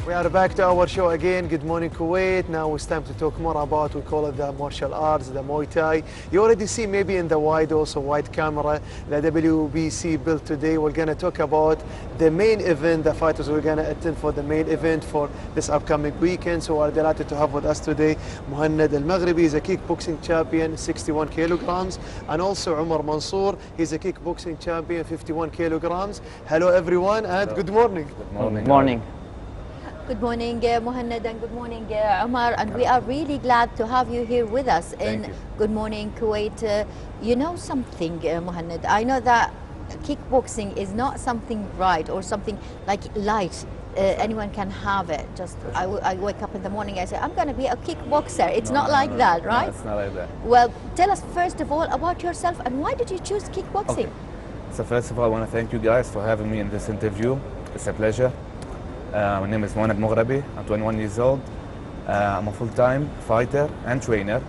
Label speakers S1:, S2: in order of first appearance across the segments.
S1: We are back to our show again. Good morning, Kuwait. Now it's time to talk more about, we call it the martial arts, the Muay Thai. You already see maybe in the wide camera, the WBC built today. We're going to talk about the main event, the fighters we're going to attend for the main event for this upcoming weekend. So we're delighted to have with us today Mohanad Almaghrebi. He's a kickboxing champion, 61 kilograms. And also Omar Mansour. He's a kickboxing champion, 51 kilograms. Hello, everyone, and
S2: Hello.
S1: Good morning.
S2: Good morning.
S3: Good morning.
S4: Good morning, Mohanad, and good morning, Omar. And we are really glad to have you here with us in Good Morning Kuwait. You know something, Mohanad? I know that kickboxing is not something right or something like light. Anyone can have it. Just I wake up in the morning, I say, I'm going to be a kickboxer. It's not like that, right?
S2: No, it's not like that.
S4: Well, tell us first of all about yourself and why did you choose kickboxing?
S2: Okay. So first of all, I want to thank you guys for having me in this interview. It's a pleasure. My name is Mohanad Almaghrebi. I'm 21 years old. I'm a full-time fighter and trainer.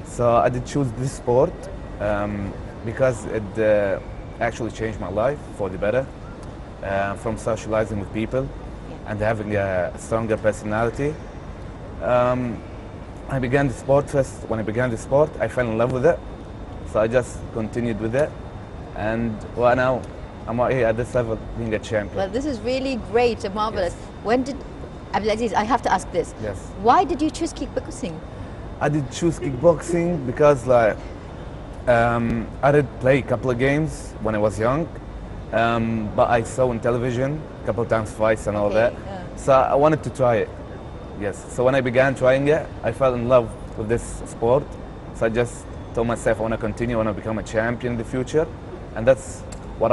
S2: So I did choose this sport because it actually changed my life for the better. From socializing with people and having a stronger personality. I began the sport first. When I began the sport, I fell in love with it. So I just continued with it. And well, now I'm out here at this level being a champion.
S4: Well, this is really great and marvelous.
S2: Yes.
S4: When did, Abdulaziz, I have to ask this.
S2: Yes.
S4: Why did you choose kickboxing?
S2: I did choose kickboxing because I did play a couple of games when I was young. But I saw on television a couple of times fights and all that.
S4: Yeah.
S2: So I wanted to try it. Yes. So when I began trying it, I fell in love with this sport. So I just told myself I want to continue, I want to become a champion in the future. And that's what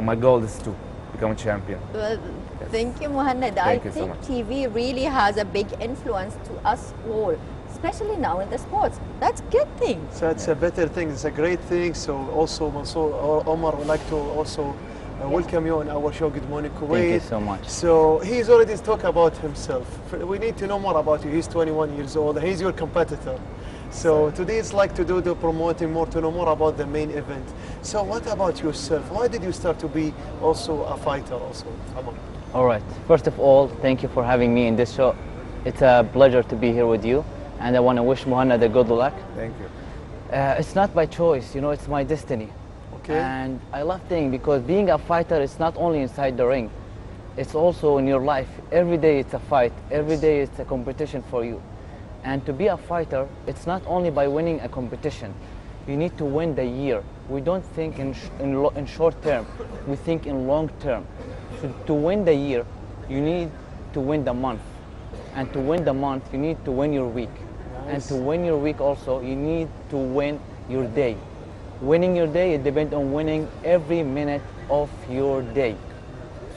S2: my goal is to become a champion.
S4: Well,
S2: Yes.
S4: thank you, Mohanad. I
S2: Thank you so
S4: think
S2: much.
S4: TV really has a big influence to us all, especially now in the sports. That's a good thing.
S1: So it's a better thing, it's a great thing. So also Mansour or Omar would like to also welcome you on our show, Good Morning Kuwait.
S3: Thank you so much.
S1: So he's already talked about himself. We need to know more about you. He's 21 years old and he's your competitor. So today it's like to do the promoting more, to know more about the main event. So what about yourself? Why did you start to be also a fighter also, Omar?
S3: All right. First of all, thank you for having me in this show. It's a pleasure to be here with you, and I want to wish Mohanad a good luck.
S2: Thank you.
S3: It's not by choice, you know, it's my destiny.
S1: Okay.
S3: And I love things because being a fighter is not only inside the ring, it's also in your life. Every day it's a fight. Every day it's a competition for you. And to be a fighter, it's not only by winning a competition. You need to win the year. We don't think in short term. We think in long term. So to win the year, you need to win the month. And to win the month, you need to win your week.
S1: Nice.
S3: And to win your week also, you need to win your day. Winning your day, it depends on winning every minute of your day.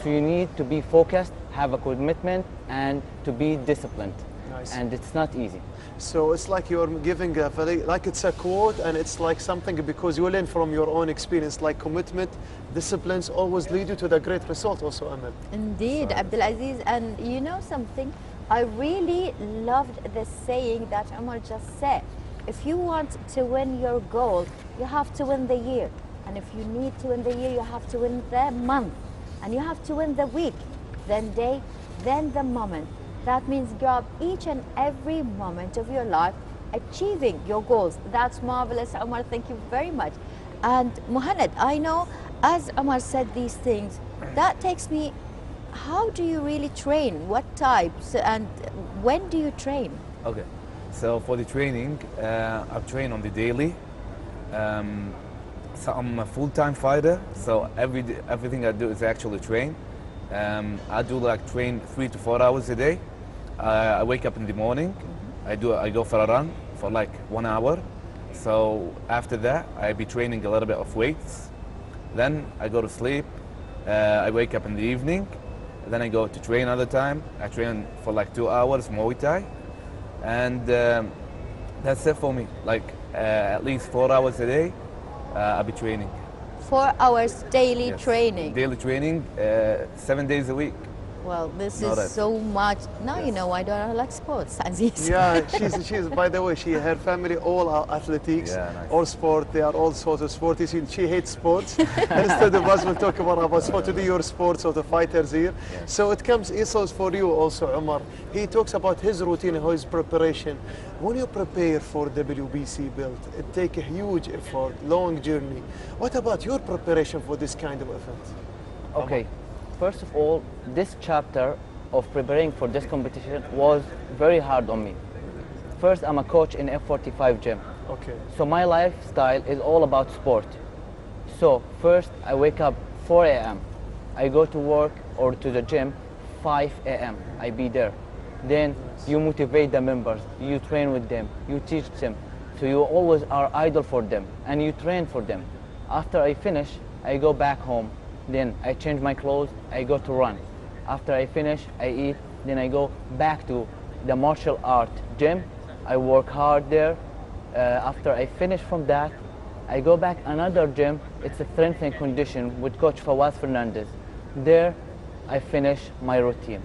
S3: So you need to be focused, have a commitment, and to be disciplined.
S1: Nice.
S3: And it's not easy.
S1: So it's like you're giving a very, like it's a quote and it's like something because you learn from your own experience, like commitment, disciplines always lead you to the great result also, Amal.
S4: Indeed, Abdulaziz, and you know something? I really loved the saying that Omar just said. If you want to win your goal, you have to win the year. And if you need to win the year, you have to win the month. And you have to win the week, then day, then the moment. That means grab each and every moment of your life achieving your goals. That's marvelous, Omar. Thank you very much. And Mohanad, I know as Omar said these things, that takes me, how do you really train? What types and when do you train?
S2: Okay. So for the training, I train on the daily. So I'm a full-time fighter. So everything I do is actually train. I do like train 3 to 4 hours a day. I wake up in the morning. I go for a run for like 1 hour. So after that, I be training a little bit of weights. Then I go to sleep. I wake up in the evening. Then I go to train another time. I train for like 2 hours Muay Thai. And that's it for me. Like at least 4 hours a day, I'll be training.
S4: 4 hours daily
S2: Yes.
S4: training.
S2: Daily training, 7 days a week.
S4: Well, this
S2: No,
S4: is
S2: that's-
S4: so much. Now you know why don't I like sports, Aziz.
S1: Yeah, she's by the way, her family all are athletics,
S2: Yeah, nice.
S1: all sport, they are all sort of sporty. She hates sports. And instead of us, we'll talk about sport, to do your sports or the fighters here.
S2: Yeah.
S1: So it comes also for you also, Omar. He talks about his routine, his preparation. When you prepare for WBC belt, it takes a huge effort, long journey. What about your preparation for this kind of event?
S3: Okay, first of all, this chapter of preparing for this competition was very hard on me. First, I'm a coach in F45 gym.
S1: Okay.
S3: So my lifestyle is all about sport. So first, I wake up 4 a.m. I go to work or to the gym 5 a.m. I be there. Then you motivate the members, you train with them, you teach them. So you always are idol for them and you train for them. After I finish, I go back home. Then I change my clothes, I go to run. After I finish, I eat, then I go back to the martial art gym. I work hard there. After I finish from that, I go back another gym. It's a strength and condition with Coach Fawaz Fernandez. There, I finish my routine.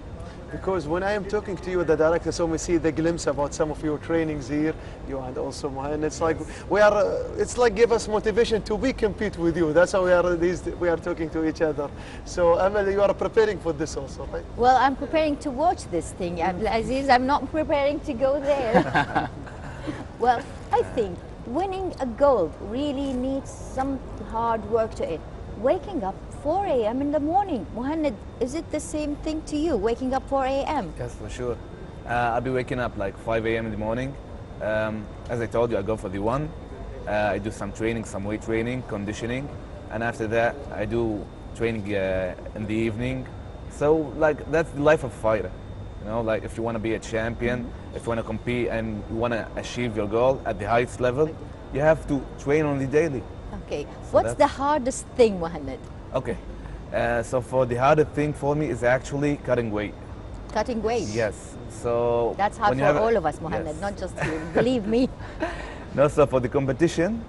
S1: Because when I am talking to you, the director, so we see the glimpse about some of your trainings here, you and also Mohanad. It's like it's like give us motivation to compete with you. That's how we are talking to each other. So Amal, you are preparing for this also, right?
S4: Well, I'm preparing to watch this thing, Aziz. I'm not preparing to go there. Well, I think winning a gold really needs some hard work to it. Waking up 4 a.m. in the morning. Mohanad, is it the same thing to you, waking up 4 a.m.?
S2: Yes, for sure. I'll be waking up like 5 a.m. in the morning. As I told you, I go for the one. I do some training, some weight training, conditioning. And after that, I do training in the evening. So like that's the life of a fighter. You know, like if you want to be a champion, if you want to compete and you want to achieve your goal at the highest level, you have to train on the daily.
S4: Okay.
S2: So
S4: What's the
S2: that's-
S4: hardest thing, Mohanad?
S2: Okay. So for the hardest thing for me is actually cutting weight.
S4: Cutting weight.
S2: Yes. So
S4: That's hard
S2: when you
S4: for
S2: have
S4: all of us, Mohanad,
S2: yes.
S4: not just you. Believe me.
S2: No, so for the competition,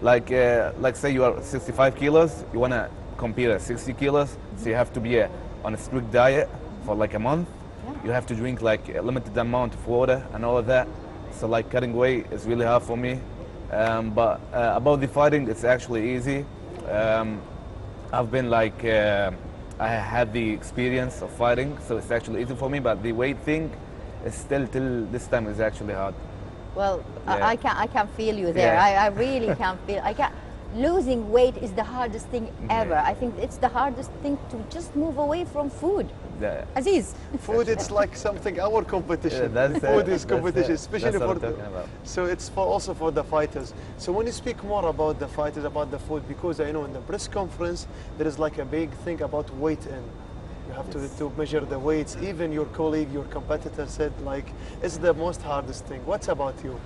S2: like say you are 65 kilos, you want to compete at 60 kilos, so you have to be on a strict diet for like a month.
S4: Yeah.
S2: You have to drink like a limited amount of water and all of that. So like cutting weight is really hard for me. But about the fighting, it's actually easy. I've been like, I had the experience of fighting, so it's actually easy for me, but the weight thing is still till this time is actually hard.
S4: Well,
S2: Yeah.
S4: I can feel you there.
S2: Yeah.
S4: I really can feel. Losing weight is the hardest thing ever. I think it's the hardest thing to just move away from food.
S2: Yeah.
S4: Aziz.
S1: Food, it's like something, our competition.
S2: Yeah, that's
S1: Food
S2: it.
S1: is
S2: That's
S1: competition,
S2: it.
S1: especially
S2: That's
S1: for
S2: what I'm talking about.
S1: So it's also for the fighters. So when you speak more about the fighters, about the food, because I know in the press conference, there is like a big thing about weight in. You have to measure the weights. Even your colleague, your competitor said like, it's the most hardest thing. What's about you?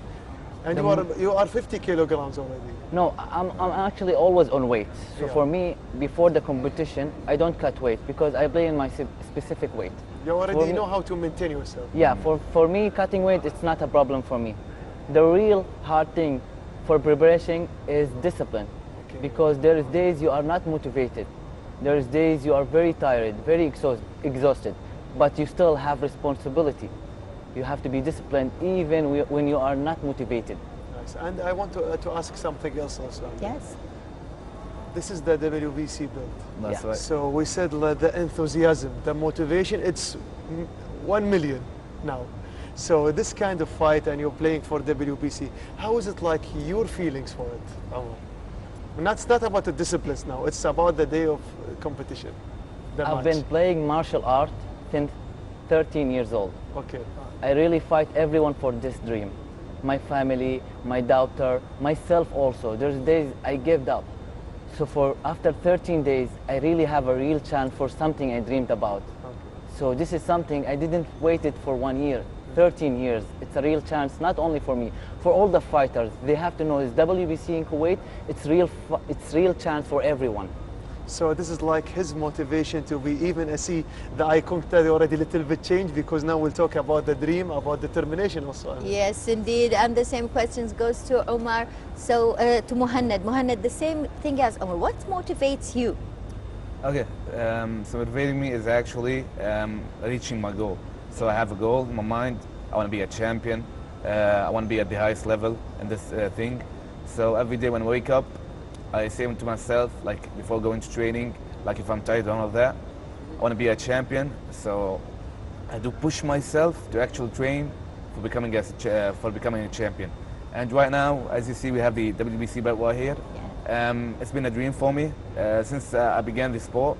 S1: And you are 50 kilograms already.
S3: No, I'm actually always on weight. So
S1: Yeah.
S3: for me, before the competition, I don't cut weight because I play in my specific weight.
S1: You already
S3: For me-
S1: know how to maintain yourself.
S3: Yeah, for me, cutting weight, it's not a problem for me. The real hard thing for preparation is discipline.
S1: Okay.
S3: Because there is days you are not motivated. There is days you are very tired, very exhausted, but you still have responsibility. You have to be disciplined even when you are not motivated.
S1: Nice. And I want to ask something else also.
S4: Yes.
S1: This is the WBC belt.
S2: That's
S3: Yeah.
S2: right.
S1: So we said the enthusiasm, the motivation, it's 1 million now. So this kind of fight and you're playing for WBC, how is it like your feelings for it, Omar? It's not about the disciplines now, it's about the day of competition, the
S3: I've
S1: match.
S3: been playing martial art since 13 years old.
S1: Okay.
S3: I really fight everyone for this dream. My family, my daughter, myself also. There's days I gave up. So after 13 days, I really have a real chance for something I dreamed about.
S1: Okay.
S3: So this is something I didn't wait it for 1 year, 13 years. It's a real chance, not only for me, for all the fighters. They have to know it's WBC in Kuwait, it's real chance for everyone.
S1: So this is like his motivation to be even, I see the eye contact already a little bit changed because now we'll talk about the dream, about determination also.
S4: Yes, indeed. And the same questions goes to Omar. So to Mohanad. Mohanad, the same thing as Omar. What motivates you?
S2: Okay, so motivating me is actually reaching my goal. So I have a goal in my mind. I want to be a champion. I want to be at the highest level in this thing. So every day when I wake up, I say to myself, like before going to training, like if I'm tired and all of that, I want to be a champion. So I do push myself to actually train for becoming a champion. And right now, as you see, we have the WBC belt right here. It's been a dream for me since I began this sport.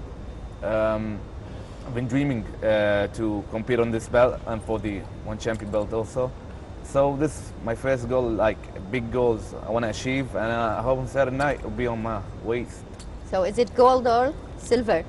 S2: I've been dreaming to compete on this belt and for the one champion belt also. So this is my first goal, like big goals I want to achieve, and I hope on Saturday night it'll be on my waist.
S4: So is it gold or silver?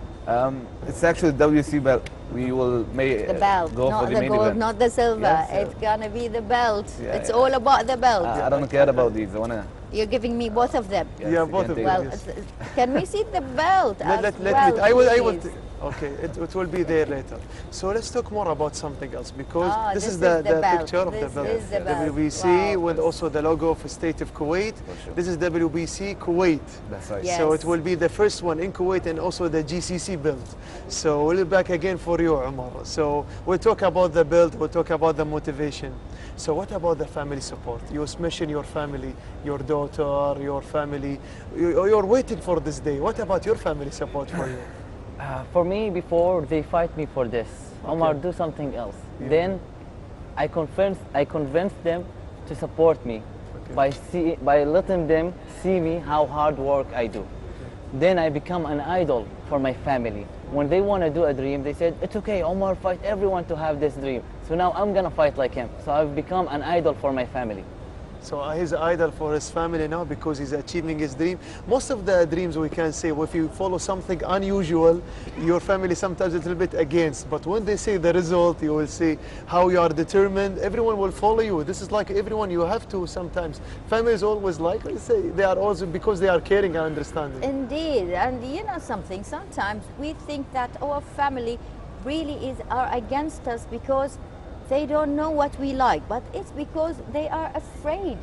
S2: It's actually WC belt. We will make
S4: The belt,
S2: go
S4: not
S2: for the
S4: the
S2: main
S4: gold,
S2: event.
S4: not the silver.
S2: Yes,
S4: It's gonna be the belt.
S2: Yeah,
S4: It's
S2: yeah.
S4: all about the belt.
S2: I don't care about these. I wanna.
S4: You're giving me both of them.
S2: Yes,
S1: Yeah,
S2: you
S1: both
S2: can
S1: of
S2: take
S1: them.
S2: it.
S4: Well,
S1: Yes.
S4: can we see the belt as
S1: Let
S4: well,
S1: me, I will,
S4: please?
S1: okay, it will be there later. So let's talk more about something else, because
S4: This
S1: is
S4: is
S1: the
S4: belt.
S1: picture of the
S4: This
S1: belt.
S4: is the belt.
S1: WBC
S4: Wow.
S1: with also the logo of the state of Kuwait.
S2: sure.
S1: This is WBC Kuwait.
S2: That's right.
S4: Yeah.
S1: So
S4: Yes.
S1: it will be the first one in Kuwait and also the GCC belt. So we'll be back again for you, Omar. So we'll talk about the belt, we'll talk about the motivation. So what about the family support? You mentioned your family, your daughter, your family. You're waiting for this day. What about your family support for you?
S3: For me, before they fight me for this, Omar, do something else.
S1: Yeah.
S3: Then I convinced them to support me by letting them see me how hard work I do. Then I become an idol for my family. When they want to do a dream, they said, it's okay, Omar, fight everyone to have this dream. So now I'm going to fight like him. So I've become an idol for my family.
S1: So he's an idol for his family now because he's achieving his dream. Most of the dreams we can say, if you follow something unusual, your family sometimes a little bit against. But when they see the result, you will see how you are determined. Everyone will follow you. This is like everyone, you have to sometimes. Families always like, let's say, they are also, because they are caring and understanding.
S4: Indeed, and you know something, sometimes we think that our family really are against us because they don't know what we like, but it's because they are afraid.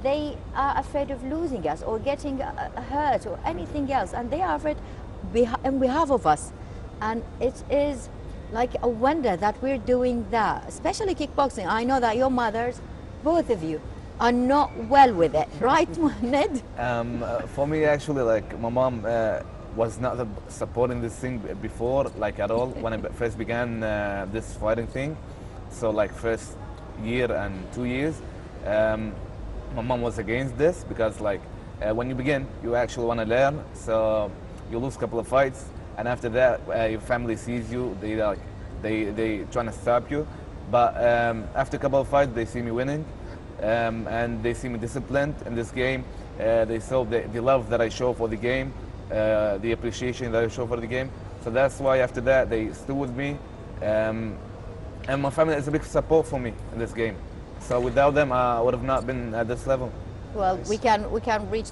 S4: They are afraid of losing us or getting hurt or anything else, and they are afraid on behalf of us. And it is like a wonder that we're doing that, especially kickboxing. I know that your mothers, both of you, are not well with it, right, Mohanad?
S2: For me, actually, like my mom was not supporting this thing before, like at all, when I first began this fighting thing. So like first year and 2 years, my mom was against this because like when you begin, you actually want to learn. So you lose a couple of fights, and after that, your family sees you. They trying to stop you. But after a couple of fights, they see me winning, and they see me disciplined in this game. They saw the love that I show for the game, the appreciation that I show for the game. So that's why after that, they stood with me. And my family is a big support for me in this game. So without them, I would have not been at this level.
S4: Well, we can reach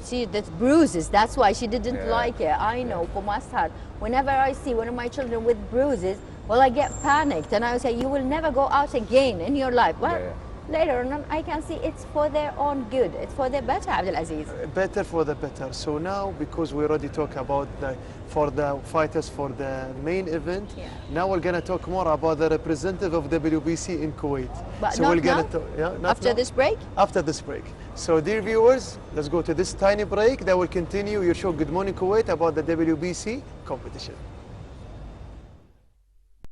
S4: see the bruises. That's why she didn't like it. I know for myself. Whenever I see one of my children with bruises, well, I get panicked and I will say, "You will never go out again in your life." Well, later on, I can see it's for their own good. It's for their better, Abdulaziz.
S1: Better for the better. So now, because we already talked about for the fighters for the main event, now we're gonna talk more about the representative of WBC in Kuwait.
S4: But
S1: so
S4: not
S1: we're gonna
S4: now?
S1: talk, not
S4: After
S1: now.
S4: this break?
S1: After this break. So dear viewers, let's go to this tiny break that will continue your show Good Morning Kuwait about the WBC competition.